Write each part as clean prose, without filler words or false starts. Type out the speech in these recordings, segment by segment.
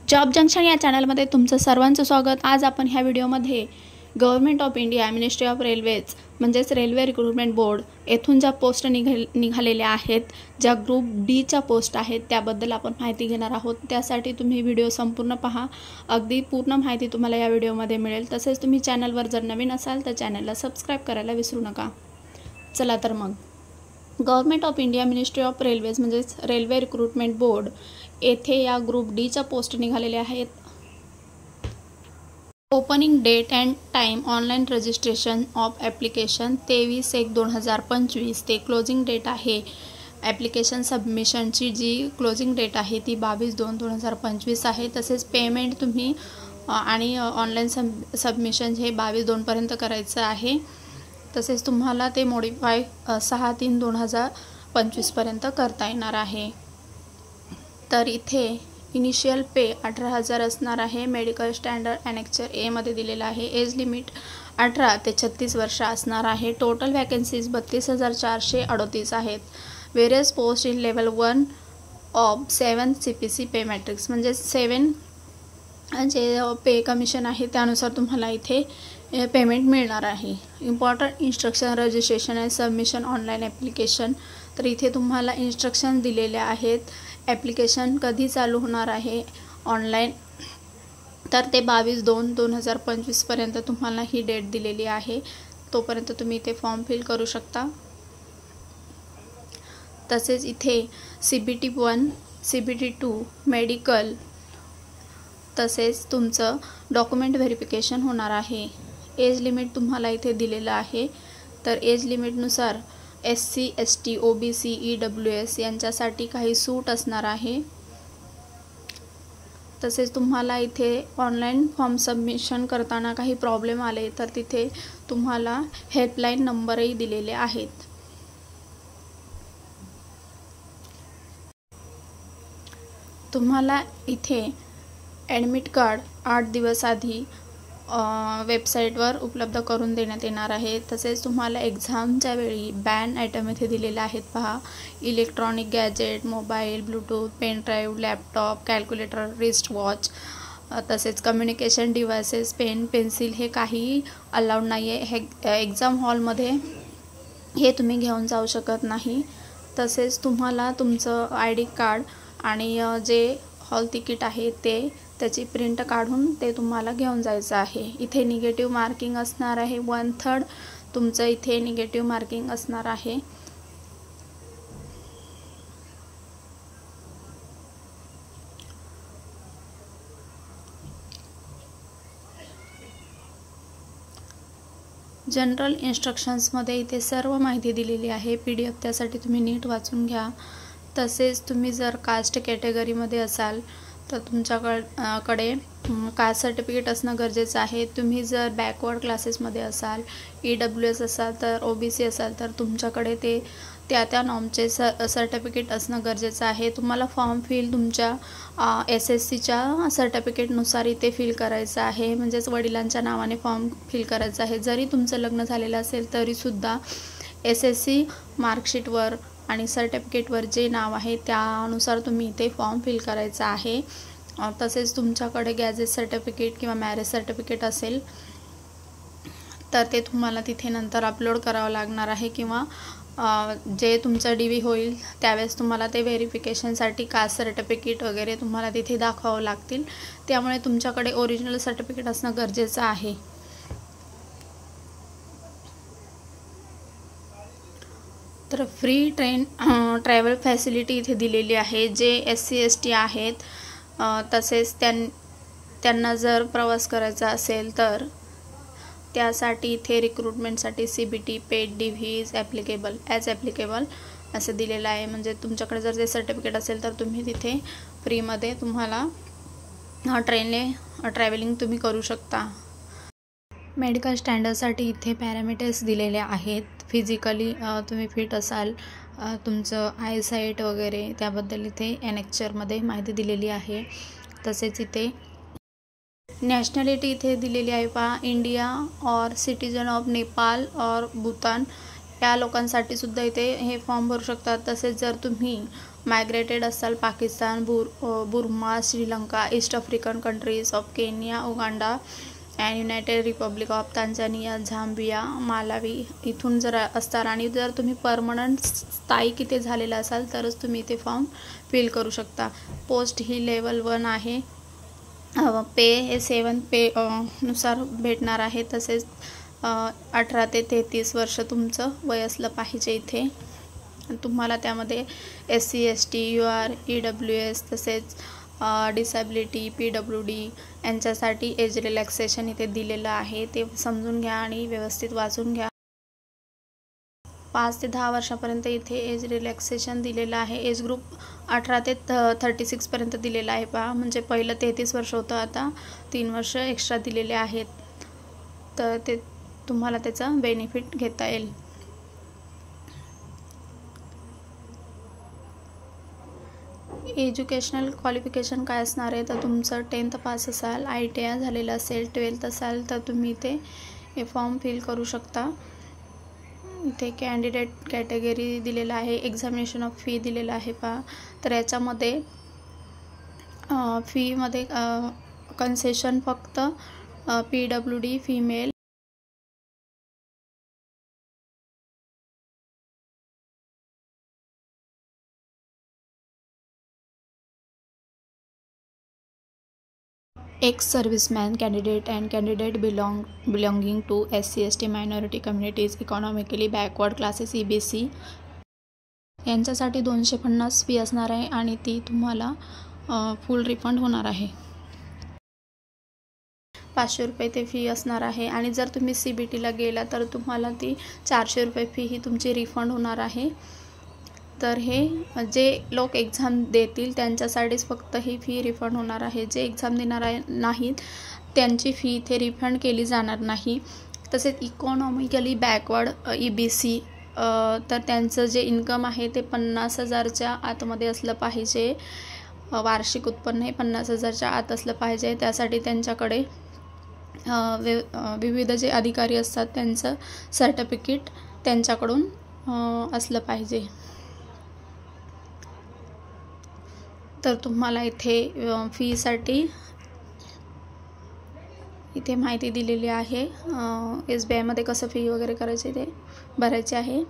Job junction या चॅनलमध्ये तुमचं सर्वांचं स्वागत। आज आपण ह्या व्हिडिओमध्ये government of India ministry of railways म्हणजेच रेल्वे रिक्रुटमेंट बोर्ड येथून ज्या पोस्ट निघालेल्या आहेत, ज्या ग्रुप डी च्या पोस्ट आहेत त्याबद्दल आपण माहिती घेणार आहोत। त्यासाठी तुम्ही व्हिडिओ संपूर्ण पहा, अगदी पूर्ण माहिती तुम्हाला या व्हिडिओमध्ये मिळेल। तसेच तुम्ही चॅनलवर जर नवीन असाल तर चॅनलला सबस्क्राइब करायला विसरू नका। चला तर मग government of India ministry of railways म्हणजेच रेल्वे रिक्रुटमेंट बोर्ड येथे या ग्रुप डी च्या पोस्ट निघालेल्या आहेत। Opening date and time online registration of application 23/1/2025 ते क्लोजिंग डेट आहे। ॲप्लिकेशन सबमिशनची जी क्लोजिंग डेट आहे ती 22/2/2025 आहे। तसेच पेमेंट तुम्ही आणि ऑनलाइन सबमिशन हे 22/2 पर्यंत करायचं आहे। तसेच तुम्हाला ते मॉडिफाय 6/3/2025 पर्यंत करता येणार आहे। तर इथे इनिशियल पे 18,000 असणार आहे। मेडिकल स्टँडर्ड ॲनेक्चर ए मध्ये दिलेला आहे। एज लिमिट 18 ते 36 वर्ष असणार आहे। टोटल वॅकन्सीज 32,438 आहेत। Various post in level 1 of 7 CPC pay matrix म्हणजे 7 जे पे कमिशन आहे त्यानुसार तुम्हाला इथे पेमेंट मिळणार आहे। Important instruction registration and submission online application, तर इथे तुम्हाला इन्स्ट्रक्शन दिलेले आहेत। ॲप्लिकेशन कधी चालू होणार आहे ऑनलाइन, तर ते 22/2/2025 पर्यंत तुम्हाला ही डेट दिलेली आहे। तोपर्यंत तुम्ही इथे फॉर्म फिल करू शकता। तसेच इथे CBT 1 CBT 2 मेडिकल तसेच तुमचं डॉक्युमेंट व्हेरिफिकेशन होणार आहे। एज लिमिट तुम्हाला इथे दिलेलं आहे। तर age लिमिटनुसार SC ST OBC EWS यांच्यासाठी काही सूट असणार आहे। तसेच तुम्हाला इथे ऑनलाइन फॉर्म सबमिशन करताना काही प्रॉब्लेम आले तर तिथे तुम्हाला हेल्पलाइन नंबरही दिलेले आहेत। तुम्हाला इथे ॲडमिट कार्ड 8 दिवस आधी वेबसाईटवर उपलब्ध करून देण्यात येणार आहे। तसेच तुम्हाला एक्झामच्या वेळी बॅन आयटम इथे दिलेले आहेत पहा। Electronic gadget, mobile, Bluetooth, pen drive, laptop, calculator, wrist watch, तसेच कम्युनिकेशन डिव्हायसेस, पेन, पेन्सिल हे काही अलाउड नाही आहे। हे एक्झाम हॉलमध्ये हे तुम्ही घेऊन जाऊ शकत नाही। तसेच तुम्हाला तुमचं ID कार्ड आणि जे हॉल तिकीट आहे त्याची प्रिंट काढून ते तुम्हाला घेऊन जायचं आहे। इथे निगेटिव्ह मार्किंग असणार आहे। 1/3 तुमचं इथे निगेटिव्ह मार्किंग असणार आहे। जनरल इन्स्ट्रक्शन्समध्ये इथे सर्व माहिती दिलेली आहे। PDF त्यासाठी तुम्ही नीट वाचून घ्या। तसेच तुम्ही जर कास्ट कॅटेगरीमध्ये असाल तर तुमच्याकडे कास्ट सर्टिफिकेट असणं गरजेचं आहे। तुम्ही जर बॅकवर्ड क्लासेसमध्ये असाल, EWS असाल तर OBC असाल तर तुमच्याकडे ते त्या नॉर्मचे सर्टिफिकेट असणं गरजेचं आहे। तुम्हाला फॉर्म फिल तुमच्या SSCच्या सर्टिफिकेटनुसार इथे फिल करायचं आहे, म्हणजेच वडिलांच्या नावाने फॉर्म फिल करायचा आहे। जरी तुमचं लग्न झालेलं असेल तरीसुद्धा SSC मार्कशीटवर आणि सर्टिफिकेटवर जे नाव आहे त्यानुसार तुम्ही इथे फॉर्म फिल करायचा आहे। तसेच तुमच्याकडे गॅजेट सर्टिफिकेट किंवा मॅरेज सर्टिफिकेट असेल तर ते तुम्हाला तिथे नंतर अपलोड करावं लागणार आहे, किंवा जे तुमचं DV होईल त्यावेळेस तुम्हाला ते व्हेरिफिकेशनसाठी कास्ट सर्टिफिकेट वगैरे तुम्हाला तिथे दाखवावं लागतील। त्यामुळे तुमच्याकडे ओरिजिनल सर्टिफिकेट असणं गरजेचं आहे। तर फ्री ट्रॅव्हल फॅसिलिटी इथे दिलेली आहे। जे SC ST आहेत तसेच त्यांना जर प्रवास करायचा असेल तर त्यासाठी इथे रिक्रुटमेंटसाठी CBT पेड DVs ॲप्लिकेबल असं दिलेलं आहे। म्हणजे तुमच्याकडे जर ते सर्टिफिकेट असेल तर तुम्ही तिथे फ्रीमध्ये तुम्हाला ट्रेनने ट्रॅव्हलिंग तुम्ही करू शकता। मेडिकल स्टँडर्डसाठी इथे पॅरामीटर्स दिलेले आहेत। फिजिकली तुम्ही फिट असाल, तुमचं आयसाईट वगैरे त्याबद्दल इथे ॲनेक्चरमध्ये माहिती दिलेली आहे। तसेच इथे नॅशनॅलिटी इथे दिलेली आहे पहा। इंडिया और सिटीजन ऑफ नेपाल और भूतान या लोकांसाठी सुद्धा इथे हे फॉर्म भरू शकतात। तसेच जर तुम्ही मायग्रेटेड असाल Pakistan, Burma, Sri Lanka, east African countries of Kenya, Uganda and United Republic of Tanzania, Zambia, Malawi इथून जर असताल आणि जर तुम्ही परमनंट स्थायिक इथे झालेला असाल तरच तुम्ही इथे फॉर्म फिल करू शकता. पोस्ट ही लेवल 1 आहे. पे हे 7 पे नुसार भेटणार आहे. तसेच 18 ते 33 वर्ष तुमचं वय असलं पाहिजे इथे. तुम्हाला त्यामध्ये SC ST UR EWS तसेच डिसॅबिलिटी PWD यांच्यासाठी एज रिलॅक्सेशन इथे दिलेलं आहे. ते समजून घ्या आणि व्यवस्थित वाचून घ्या. 5 ते 10 वर्षापर्यंत इथे एज रिलॅक्सेशन दिलेलं आहे. एज ग्रुप 18 ते 36 पर्यंत दिलेला आहे पहा. म्हणजे पहिलं 33 वर्ष होतं, आता 3 वर्ष एक्स्ट्रा दिलेले आहेत. तर ते तुम्हाला त्याचा बेनिफिट घेता येईल. एज्युकेशनल क्वालिफिकेशन काय असणार आहे तर तुमचं 10th पास असाल, ITI झालेलं असेल, 12th असाल तर तुम्ही इथे हे फॉर्म फिल करू शकता. इथे कॅन्डिडेट कॅटेगरी दिलेला आहे. एक्झामिनेशन ऑफ फी दिलेला आहे पहा. तर याच्यामध्ये फीमध्ये कन्सेशन फक्त PWD female ex serviceman candidate and candidate belonging to SC ST minority communities, economically backward classes EBC यांच्यासाठी 250 फी असणार आहे आणि ती तुम्हाला फुल रिफंड होणार आहे. 500 रुपये ते फी असणार आहे. आणि जर तुम्ही CBTला गेला तर तुम्हाला ती 400 रुपये फी ही तुमची रिफंड होणार आहे. तर हे जे लोक एक्झाम देतील त्यांच्यासाठीच फक्त ही फी रिफंड होणार आहे. जे एक्झाम देणार नाहीत त्यांची फी इथे रिफंड केली जाणार नाही. तसेच इकॉनॉमिकली बॅकवर्ड EBC तर त्यांचं जे इन्कम आहे ते 50,000च्या आतमध्ये असलं पाहिजे. वार्षिक उत्पन्न हे 50,000च्या आत असलं पाहिजे. त्यासाठी त्यांच्याकडे विविध जे अधिकारी असतात त्यांचं सर्टिफिकेट त्यांच्याकडून असलं पाहिजे. तर तुम्हाला इथे फीसाठी इथे माहिती दिलेली आहे. SBIमध्ये कसं फी वगैरे करायची ते भरायचे आहे.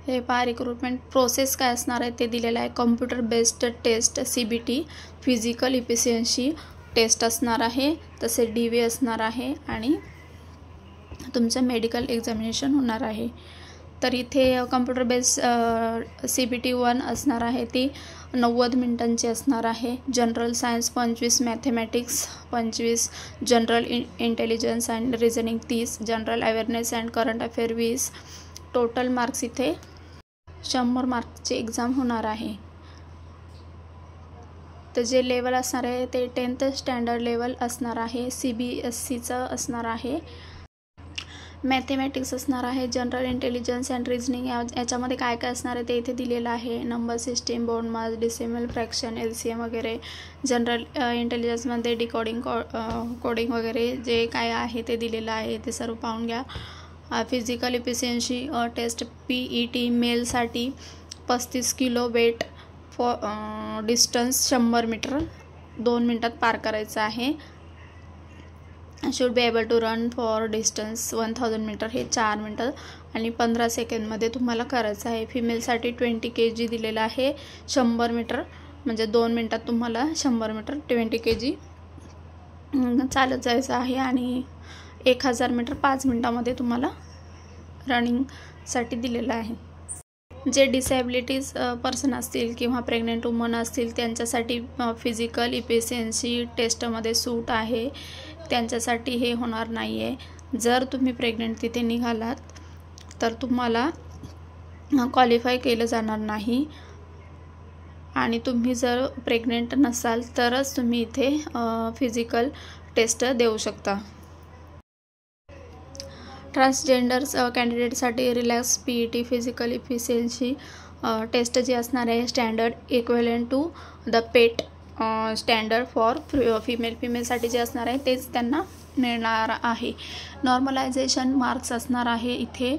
हे पहा रिक्रुटमेंट प्रोसेस काय असणार आहे ते दिलेलं आहे. Computer based test CBT, physical efficiency test असणार आहे. तसे DV असणार आहे आणि तुमचं मेडिकल एक्झामिनेशन होणार आहे. तर इथे कॉम्प्युटर बेस्ड CBT 1 असणार आहे. ती 90 मिनिटांची असणार आहे. General science 25, mathematics 25, general intelligence and reasoning 30, general awareness and current affair 20. Total marks इथे 100 मार्क्सची एक्झाम होणार आहे. तर जे लेवल असणार आहे ते 10th स्टँडर्ड लेवल असणार आहे. CBSCचं असणार आहे. मॅथमॅटिक्स असणार आहे. जनरल इंटेलिजन्स अँड रिझनिंग याच्यामध्ये काय काय असणार आहे ते इथे दिलेलं आहे. नंबर सिस्टीम, बोर्ड मास, डेसिमल फ्रॅक्शन, LCM वगैरे. जनरल इंटेलिजन्समध्ये डिकोडिंग कोडिंग वगैरे जे काय आहे ते दिलेलं आहे ते सर्व पाहून घ्या. फिजिकल इफिशियन्सी टेस्ट PET मेलसाठी 35 kilo weight for distance 100 metre 2 मिनटात पार करायचं आहे. Should be able to run for distance 1000 metre हे 4 मिनटं आणि 15 सेकंडमध्ये तुम्हाला करायचं आहे. फिमेलसाठी 20 kg दिलेलं आहे. 100 मीटर म्हणजे 2 मिनटात तुम्हाला 100 मीटर 20 kg चालत जायचं आहे आणि 1000 मीटर 5 मिनटामध्ये तुम्हाला रनिंगसाठी दिलेलं आहे. जे डिसॅबिलिटीज पर्सन असतील किंवा प्रेग्नेंट वुमन असतील त्यांच्यासाठी फिजिकल इफिशियन्सी टेस्टमध्ये सूट आहे. त्यांच्यासाठी हे होणार नाही आहे. जर तुम्ही प्रेग्नेंट तिथे निघालात तर तुम्हाला क्वालिफाय केलं जाणार नाही आणि तुम्ही जर प्रेग्नेंट नसाल तरच तुम्ही इथे फिजिकल टेस्ट देऊ शकता. ट्रान्सजेंडर्स कॅन्डिडेटसाठी relax PET physical efficiency test जी असणार आहे standard equivalent to the PET standard for फिमेलसाठी जे असणार आहे तेच त्यांना मिळणार आहे. नॉर्मलायझेशन मार्क्स असणार आहे. इथे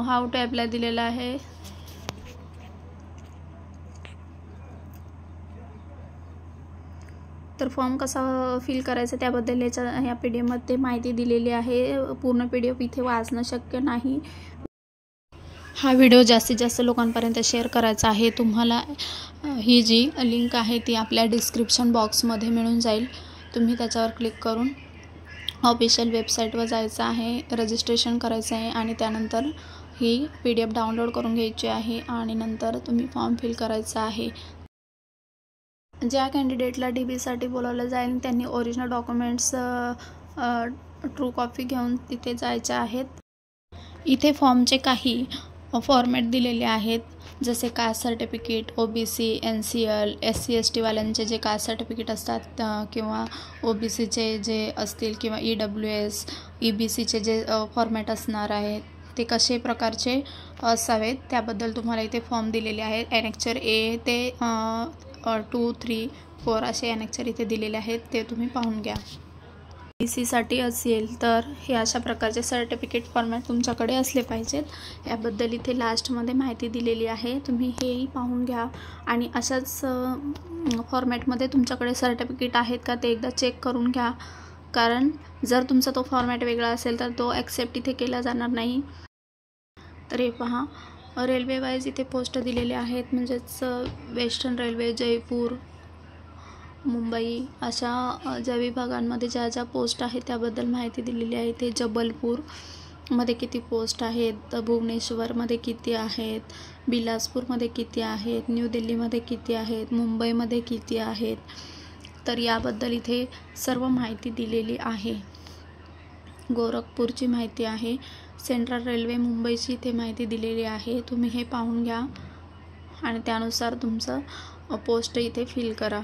हाऊ टू अप्लाय दिलेला आहे. तर फॉर्म कसा फिल करायचा त्याबद्दल या PDF मध्ये माहिती दिलेली आहे. पूर्ण PDF इथे वाचणं शक्य नाही. हा व्हिडिओ जास्तीत जास्त लोकांपर्यंत शेअर करायचा आहे. तुम्हाला ही जी लिंक आहे ती आपल्या डिस्क्रिप्शन बॉक्समध्ये मिळून जाईल. तुम्ही त्याच्यावर क्लिक करून ऑफिशियल वेबसाईटवर जायचं आहे, रजिस्ट्रेशन करायचं आहे आणि त्यानंतर ही PDF डाउनलोड करून घ्यायची आहे आणि नंतर तुम्ही फॉर्म फिल करायचा आहे. ज्या कॅन्डिडेटला DBसाठी बोलावलं जाईल त्यांनी ओरिजिनल डॉक्युमेंट्स ट्रू कॉपी घेऊन तिथे जायचे आहेत. इथे फॉर्मचे काही फॉर्मॅट दिलेले आहेत, जसे caste certificate, OBC, NCL, SC ST वाल्यांचे जे कास्ट सर्टिफिकेट असतात किंवा OBCचे जे असतील किंवा EWS, EBCचे जे फॉर्मॅट असणार आहेत ते कसे प्रकारचे असावेत त्याबद्दल तुम्हाला इथे फॉर्म दिलेले आहेत. ॲनेक्चर A ते 2, 3, 4 असे ॲनेक्चर इथे दिलेले आहेत, ते तुम्ही पाहून घ्या. BCसाठी असेल तर हे अशा प्रकारचे सर्टिफिकेट फॉर्मॅट तुमच्याकडे असले पाहिजेत. याबद्दल इथे लास्टमध्ये माहिती दिलेली आहे, तुम्ही हेही पाहून घ्या. आणि अशाच फॉर्मॅटमध्ये तुमच्याकडे सर्टिफिकेट आहेत का ते एकदा चेक करून घ्या, कारण जर तुमचा तो फॉर्मॅट वेगळा असेल तर तो ॲक्सेप्ट इथे केला जाणार नाही. तर हे पहा, रेल्वे वाईज इथे पोस्ट दिलेले आहेत, म्हणजेच वेस्टर्न रेल्वे, जयपूर, मुंबई अशा ज्या विभागांमध्ये ज्या ज्या पोस्ट आहेत त्याबद्दल माहिती दिलेली आहे. ते जबलपूरमध्ये किती पोस्ट आहेत, भुवनेश्वरमध्ये किती आहेत, बिलासपूरमध्ये किती आहेत, न्यू दिल्लीमध्ये किती आहेत, मुंबईमध्ये किती आहेत. तर याबद्दल इथे सर्व माहिती दिलेली आहे. गोरखपूरची माहिती आहे, सेंट्रल रेल्वे मुंबईची इथे माहिती दिलेली आहे. तुम्ही हे पाहून घ्या आणि त्यानुसार तुमचं पोस्ट इथे फिल करा.